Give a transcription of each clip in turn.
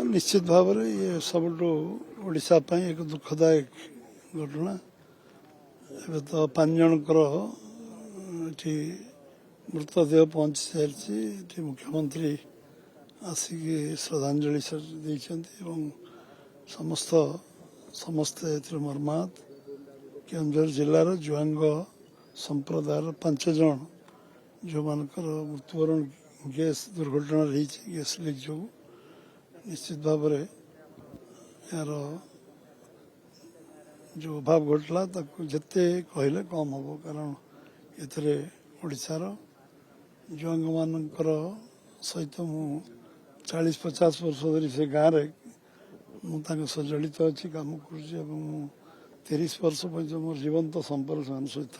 निश्चित भाव में ये सबुठू ओडिशा एक दुखदायक घटना एवं तो 5 जनकर मृतदेह पहुंची सारी मुख्यमंत्री आसिक श्रद्धांजलि देते समस्ते मर्माहत केन्दुझर जिलार जुआंग संप्रदायर 5 जन जो मानकर मृत्युवरण गैस दुर्घटना रही गैस लीक जो निश्चित भाव यार जो अभाव घटला जिते कहले कम हम कारण एशार जुआंग मानकर सहित मु 40-50 वर्ष धरी से गाँव मुझे जड़ित अच्छी कम कर 30 वर्ष पर्यटन मोर जीवंत संपर्क सहित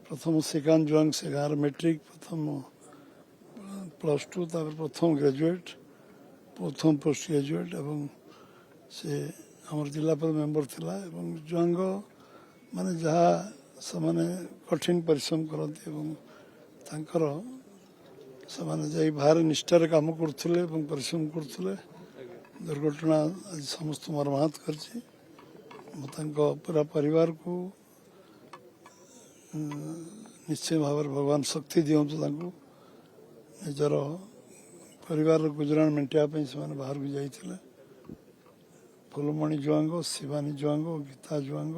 प्रथम श्रीकांत जुआंग से गाँव मेट्रिक प्रथम +2 प्रथम ग्रेजुएट प्रथम पोस्ट ग्रेजुएट एवं से आमर जिलापाल मेंबर थिला एवं जुआंग माने जहाँ से कठिन परिश्रम करते से बाहर निष्ठार काम करुले परिश्रम करुले दुर्घटना आज समस्त मर्माहत कर पूरा परिवार को निश्चय भाव भगवान शक्ति दिंतु निजर परिवार गुजराण मेटापी से बाहर को जाते फुलमणि जुआंग शिवानी जुआंग गीता जुआंग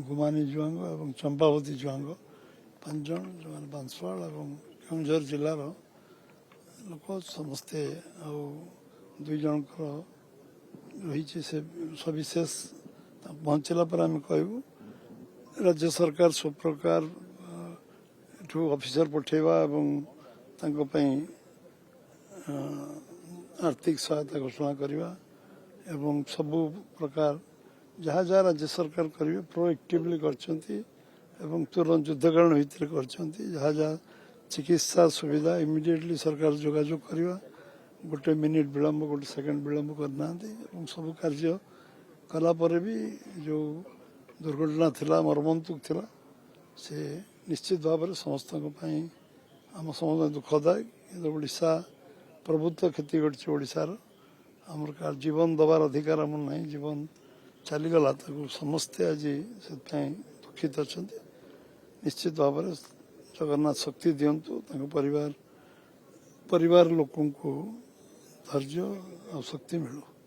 गुमानी जुआंग और चंपावती जुआंग 5 जन जो मैंने बांसवाड़ और केन्दुझर जिलार लोक समस्ते 2 जनकर रही से सविशेष पहुँचला पर आम कहूँ राज्य सरकार सब प्रकार ऑफिसर पठेवा आर्थिक सहायता घोषणा करवा एवं सबु प्रकार जहाँ जहाँ राज्य सरकार करेंगे प्रोएक्टिवली एवं तुरंत युद्धकालीन भितर कर जहाँ जहाँ चिकित्सा सुविधा इमिडिएटली सरकार जोगाजोग करवा 1 मिनिट विलंब 1 सेकेंड विलंब करना सब कार्य कलापर भी जो दुर्घटना थिला मर्मंतुक थिला से निश्चित भाव में समस्त आम समस्त दुखदायक ओडिशा प्रभुत्व क्षति घटी ओडिशार आमर का जीवन दबार अधिकार आम ना जीवन चलीगला समस्ते आज से दुखित अच्छा निश्चित भाव में जगन्नाथ शक्ति दिंतु परिवार लोक धैर्य और शक्ति मिलू।